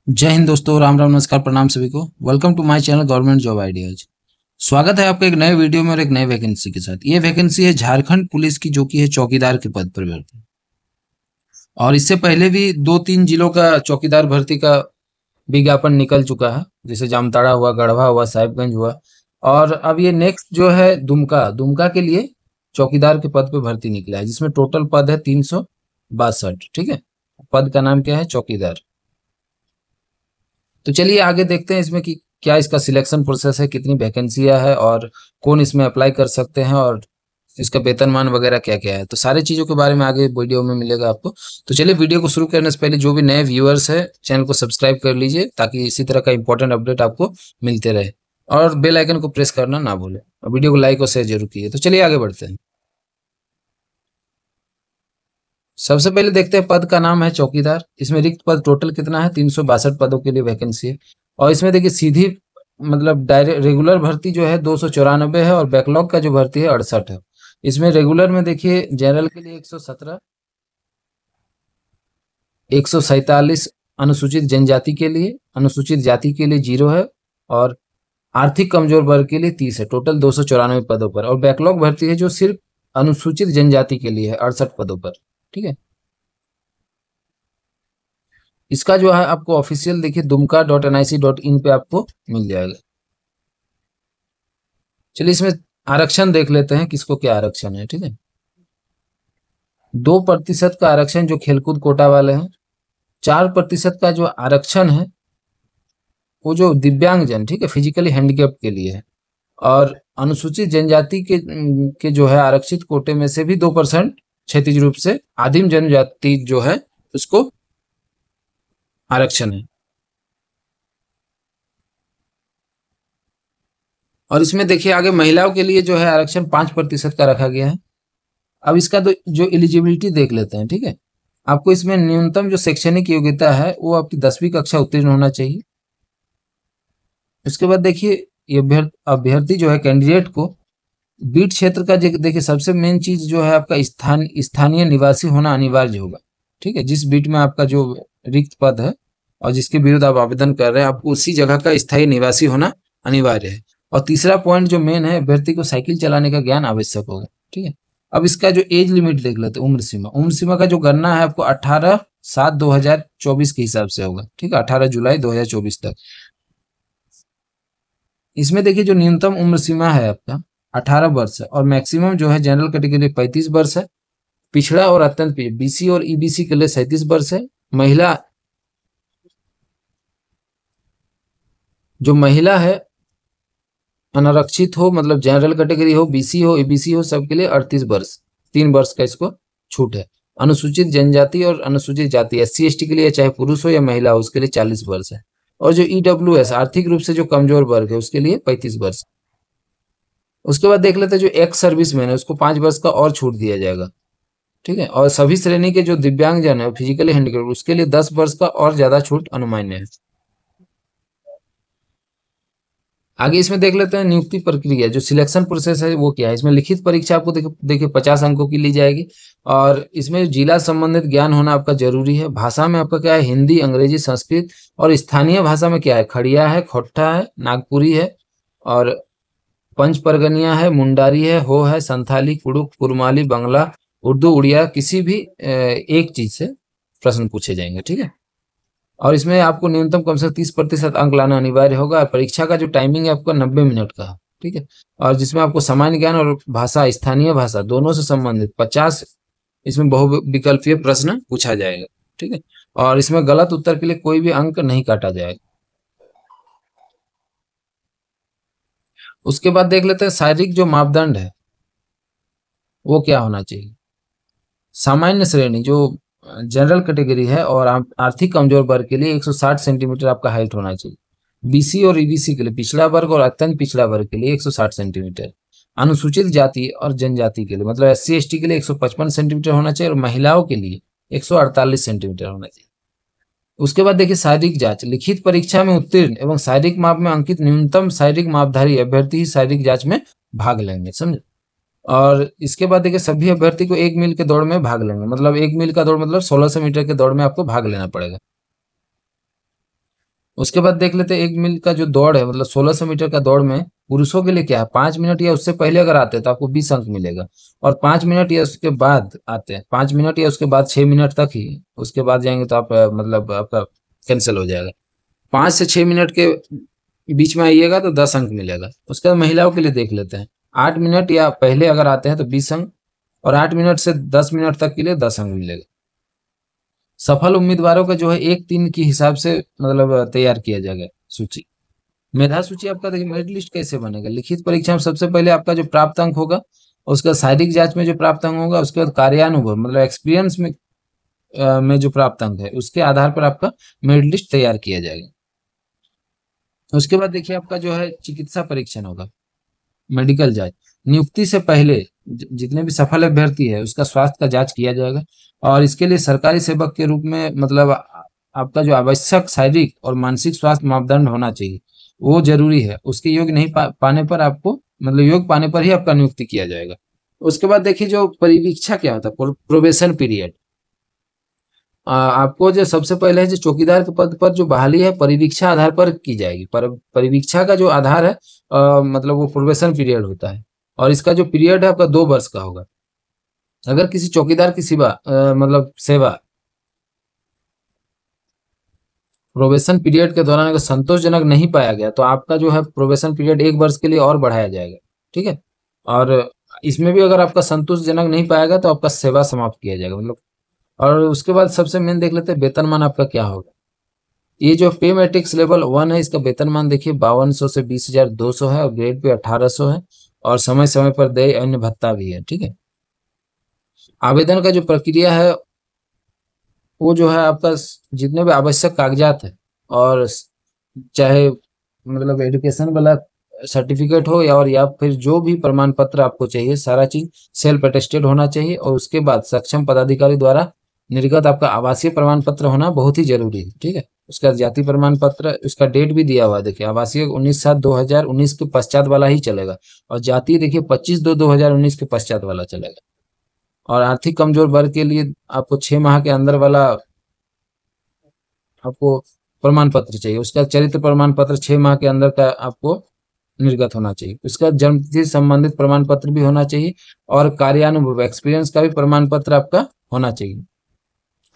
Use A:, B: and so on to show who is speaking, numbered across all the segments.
A: जय हिंद दोस्तों, राम राम, नमस्कार, प्रणाम सभी को। Welcome to my channel government job ideas. स्वागत है आपका एक नए वीडियो में और एक नए वैकेंसी के साथ। ये वैकेंसी है झारखंड पुलिस की, जो कि है चौकीदार के पद पर भर्ती। और इससे पहले भी 2-3 जिलों का चौकीदार भर्ती का विज्ञापन निकल चुका है, जैसे जामताड़ा हुआ, गढ़वा हुआ, साहिबगंज हुआ। और अब ये नेक्स्ट जो है दुमका दुमका के लिए चौकीदार के पद पे भर्ती निकला है, जिसमें टोटल पद है 362। ठीक है, पद का नाम क्या है? चौकीदार। तो चलिए आगे देखते हैं इसमें कि क्या इसका सिलेक्शन प्रोसेस है, कितनी वैकेंसियां है और कौन इसमें अप्लाई कर सकते हैं, और इसका वेतनमान वगैरह क्या क्या है। तो सारी चीज़ों के बारे में आगे वीडियो में मिलेगा आपको। तो चलिए वीडियो को शुरू करने से पहले जो भी नए व्यूअर्स है, चैनल को सब्सक्राइब कर लीजिए, ताकि इसी तरह का इंपॉर्टेंट अपडेट आपको मिलते रहे। और बेल आइकन को प्रेस करना ना भूलें, और वीडियो को लाइक और शेयर जरूर कीजिए। तो चलिए आगे बढ़ते हैं। सबसे पहले देखते हैं, पद का नाम है चौकीदार। इसमें रिक्त पद टोटल कितना है? 362 पदों के लिए वैकेंसी है। और इसमें देखिए सीधी मतलब डायरेक्ट रेगुलर भर्ती जो है 294 है, और बैकलॉग का जो भर्ती है 68 है। इसमें रेगुलर में देखिए जनरल के लिए 117, 147 अनुसूचित जनजाति के लिए, अनुसूचित जाति के लिए 0 है, और आर्थिक कमजोर वर्ग के लिए 30 है। टोटल 294 पदों पर। और बैकलॉग भर्ती है जो सिर्फ अनुसूचित जनजाति के लिए है, 68 पदों पर। ठीक है, इसका जो है आपको ऑफिशियल देखिए dumka.nic.in पे आपको मिल जाएगा। चलिए इसमें आरक्षण देख लेते हैं, किसको क्या आरक्षण है। ठीक है, 2% का आरक्षण जो खेलकूद कोटा वाले हैं। 4% का जो आरक्षण है वो जो दिव्यांगजन, ठीक है, फिजिकली हैंडीकैप के लिए है। और अनुसूचित जनजाति के जो है आरक्षित कोटे में से भी 2% क्षैतिज रूप से आदिम जनजाति जो है उसको आरक्षण है। और इसमें देखिए आगे महिलाओं के लिए जो है आरक्षण 5% का रखा गया है। अब इसका तो जो एलिजिबिलिटी देख लेते हैं। ठीक है, आपको इसमें न्यूनतम जो शैक्षणिक योग्यता है वो आपकी 10वीं कक्षा उत्तीर्ण होना चाहिए। उसके बाद देखिए ये अभ्यर्थी जो है कैंडिडेट को बीट क्षेत्र का देखिए सबसे मेन चीज जो है आपका स्थानीय निवासी होना अनिवार्य होगा। ठीक है, जिस बीट में आपका जो रिक्त पद है और जिसके विरुद्ध आप आवेदन कर रहे हैं, आपको उसी जगह का स्थायी निवासी होना अनिवार्य है। और तीसरा पॉइंट जो मेन है, अभ्यर्थी को साइकिल चलाने का ज्ञान आवश्यक होगा। ठीक है, अब इसका जो एज लिमिट देख लेते हैं, उम्र सीमा का जो गणना है आपको 18/7/2024 के हिसाब से होगा। ठीक है, 18 जुलाई 2024 तक। इसमें देखिए जो न्यूनतम उम्र सीमा है आपका 18 वर्ष है, और मैक्सिमम जो है जनरल कैटेगरी 35 वर्ष है। पिछड़ा और अत्यंत बीसी और ईबीसी के लिए 37 वर्ष है। महिला, जो महिला है अनारक्षित हो, मतलब जनरल कैटेगरी हो, बीसी हो, ईबीसी हो, सबके लिए 38 वर्ष, 3 वर्ष का इसको छूट है। अनुसूचित जनजाति और अनुसूचित जाति एससी एसटी के लिए, चाहे पुरुष हो या महिला हो, उसके लिए 40 वर्ष है। और जो ईडब्ल्यूएस आर्थिक रूप से जो कमजोर वर्ग है उसके लिए 35 वर्ष। उसके बाद देख लेते हैं जो एक्स सर्विसमैन है उसको 5 वर्ष का और छूट दिया जाएगा। ठीक है, और सभी श्रेणी के जो दिव्यांगजन है, फिजिकली हैंडिकैप्ड, उसके लिए 10 वर्ष का और ज्यादा छूट अनुमान्य है। आगे इसमें देख लेते हैं नियुक्ति प्रक्रिया, जो सिलेक्शन प्रोसेस है वो क्या है। इसमें लिखित परीक्षा आपको देखिए 50 अंकों की ली जाएगी, और इसमें जिला संबंधित ज्ञान होना आपका जरूरी है। भाषा में आपका क्या है? हिंदी, अंग्रेजी, संस्कृत। और स्थानीय भाषा में क्या है? खड़िया है, खोट्टा है, नागपुरी है, और पंच परगनिया है, मुंडारी है, हो है, संथाली, कुड़ुक, कुरमाली, बंगला, उर्दू, उड़िया, किसी भी एक चीज से प्रश्न पूछे जाएंगे। ठीक है, और इसमें आपको न्यूनतम कम से कम 30% अंक लाना अनिवार्य होगा। और परीक्षा का जो टाइमिंग है आपका 90 मिनट का है। ठीक है, और जिसमें आपको सामान्य ज्ञान और भाषा, स्थानीय भाषा दोनों से संबंधित 50 इसमें बहुविकल्पीय प्रश्न पूछा जाएगा। ठीक है, और इसमें गलत उत्तर के लिए कोई भी अंक नहीं काटा जाएगा। उसके बाद देख लेते हैं शारीरिक जो मापदंड है वो क्या होना चाहिए। सामान्य श्रेणी जो जनरल कैटेगरी है और आर्थिक कमजोर वर्ग के लिए 160 सेंटीमीटर आपका हाइट होना चाहिए। बीसी और ईबीसी के लिए, पिछड़ा वर्ग और अत्यंत पिछड़ा वर्ग के लिए 160 सेंटीमीटर। अनुसूचित जाति और जनजाति के लिए, मतलब एससी एसटी के लिए 155 सेंटीमीटर होना चाहिए, और महिलाओं के लिए 148 सेंटीमीटर होना चाहिए। उसके बाद देखिए शारीरिक जांच, लिखित परीक्षा में उत्तीर्ण एवं शारीरिक माप में अंकित न्यूनतम शारीरिक मापधारी अभ्यर्थी ही शारीरिक जांच में भाग लेंगे, समझे। और इसके बाद देखिए सभी अभ्यर्थी को 1 मील के दौड़ में भाग लेंगे, मतलब 1 मील का दौड़ मतलब 1600 मीटर के दौड़ में आपको भाग लेना पड़ेगा। उसके बाद देख लेते हैं 1 मील का जो दौड़ है, मतलब 1600 मीटर का दौड़ में पुरुषों के लिए क्या है, 5 मिनट या उससे पहले अगर आते हैं तो आपको 20 अंक मिलेगा। और 5 मिनट या उसके बाद आते हैं, 5 मिनट या उसके बाद 6 मिनट तक ही, उसके बाद जाएंगे तो आप मतलब आपका कैंसिल हो जाएगा। 5 से 6 मिनट के बीच में आइएगा तो 10 अंक मिलेगा। उसके बाद महिलाओं के लिए देख लेते हैं, 8 मिनट या पहले अगर आते हैं तो 20 अंक, और 8 मिनट से 10 मिनट तक के लिए 10 अंक मिलेगा। सफल उम्मीदवारों का जो है 1-3 के हिसाब से मतलब तैयार किया जाएगा सूची। मेधा सूची आपका देखिए, मेरिट लिस्ट कैसे बनेगा, लिखित परीक्षा में सबसे पहले आपका जो प्राप्त अंक होगा, उसका शारीरिक जांच में जो प्राप्त अंक होगा, उसके बाद कार्यानुभव मतलब एक्सपीरियंस में जो प्राप्त अंक है, उसके आधार पर आपका मेरिट लिस्ट तैयार किया जाएगा। उसके बाद देखिए आपका जो है चिकित्सा परीक्षण होगा, मेडिकल जांच। नियुक्ति से पहले जितने भी सफल अभ्यर्थी है उसका स्वास्थ्य का जांच किया जाएगा, और इसके लिए सरकारी सेवक के रूप में मतलब आपका जो आवश्यक शारीरिक और मानसिक स्वास्थ्य मापदंड होना चाहिए वो जरूरी है। उसके योग्य नहीं पाने पर आपको मतलब योग्य पाने पर ही आपका नियुक्ति किया जाएगा। उसके बाद देखिए जो परिवीक्षा क्या होता है, प्रोबेशन पीरियड। आपको जो सबसे पहले है जो चौकीदार के पद पर जो बहाली है परिवीक्षा आधार पर की जाएगी। पर परिवीक्षा का जो आधार है मतलब वो प्रोबेशन पीरियड होता है, और इसका जो पीरियड है आपका 2 वर्ष का होगा। अगर किसी चौकीदार की मतलब सेवा प्रोबेशन पीरियड के दौरान अगर संतोषजनक नहीं पाया गया तो आपका जो है प्रोबेशन पीरियड 1 वर्ष के लिए और बढ़ाया जाएगा। ठीक है, और इसमें भी अगर आपका संतोषजनक नहीं पाएगा तो आपका सेवा समाप्त किया जाएगा मतलब। और उसके बाद सबसे मेन देख लेते हैं वेतनमान आपका क्या होगा। ये जो पे मैट्रिक्स लेवल 1 है इसका वेतनमान देखिए 5200 से 20,200 है, और ग्रेड पे 1800 है, और समय समय पर देय अन्य भत्ता भी है। ठीक है, आवेदन का जो प्रक्रिया है वो जो है आपका जितने भी आवश्यक कागजात है, और चाहे मतलब एजुकेशन वाला सर्टिफिकेट हो या फिर जो भी प्रमाण पत्र आपको चाहिए, सारा चीज सेल्फ अटेस्टेड होना चाहिए। और उसके बाद सक्षम पदाधिकारी द्वारा निर्गत आपका आवासीय प्रमाण पत्र होना बहुत ही जरूरी है। ठीक है, उसका जाति प्रमाण पत्र, उसका डेट भी दिया हुआ है देखिए, आवासीय 19/7/2019 के पश्चात वाला ही चलेगा, और जाति देखिए 25/2/2019 के पश्चात वाला चलेगा। और आर्थिक कमजोर वर्ग के लिए आपको 6 माह के अंदर वाला आपको प्रमाण पत्र चाहिए। उसका चरित्र प्रमाण पत्र 6 माह के अंदर का आपको निर्गत होना चाहिए। उसका जन्म तिथि संबंधित प्रमाण पत्र भी होना चाहिए, और कार्यानुभव एक्सपीरियंस का भी प्रमाण पत्र आपका होना चाहिए।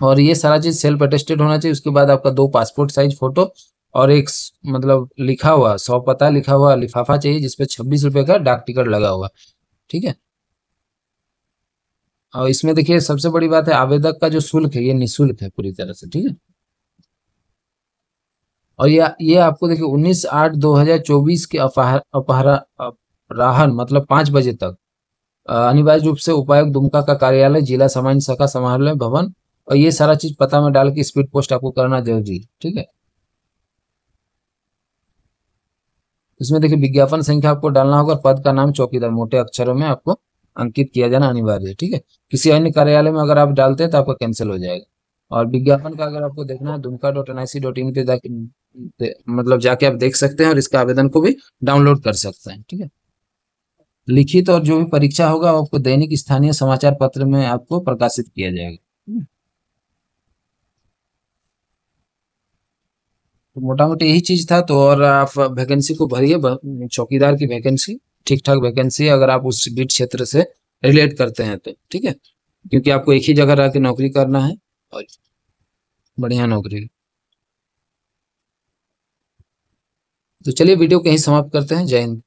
A: और ये सारा चीज सेल्फ अटेस्टेड होना चाहिए। उसके बाद आपका 2 पासपोर्ट साइज फोटो और एक मतलब लिखा हुआ 100 पता लिखा हुआ लिफाफा चाहिए जिसपे 26 रुपए का डाक टिकट लगा होगा। ठीक है, और इसमें देखिए सबसे बड़ी बात है, आवेदक का जो शुल्क है ये निःशुल्क है पूरी तरह से। ठीक है, और ये आपको देखिए 19/8/2024 के अपराह्न मतलब 5 बजे तक अनिवार्य रूप से उपायुक्त दुमका का कार्यालय, जिला सामान्य शाखा समाहरणालय भवन, और ये सारा चीज पता में डाल के स्पीड पोस्ट आपको करना जरूरी है। ठीक है, इसमें देखिए विज्ञापन संख्या आपको डालना होगा, पद का नाम चौकीदार मोटे अक्षरों में आपको अंकित किया जाना अनिवार्य है। ठीक है, किसी अन्य कार्यालय में अगर आप डालते हैं तो आपका कैंसिल हो जाएगा। और विज्ञापन का अगर आपको देखना है dumka.nic.in पे जाके मतलब जाके आप देख सकते हैं, और इसका आवेदन को भी डाउनलोड कर सकते हैं। ठीक है, लिखित और जो भी परीक्षा होगा वो आपको दैनिक स्थानीय समाचार पत्र में आपको प्रकाशित किया जाएगा। तो मोटा मोटी यही चीज था। तो और आप वैकेंसी को भरिए, चौकीदार की वैकेंसी ठीक ठाक वैकेंसी है अगर आप उस बीट क्षेत्र से रिलेट करते हैं तो। ठीक है, क्योंकि आपको एक ही जगह रह के नौकरी करना है, और बढ़िया नौकरी है। तो चलिए वीडियो को यहीं समाप्त करते हैं। जय हिंद।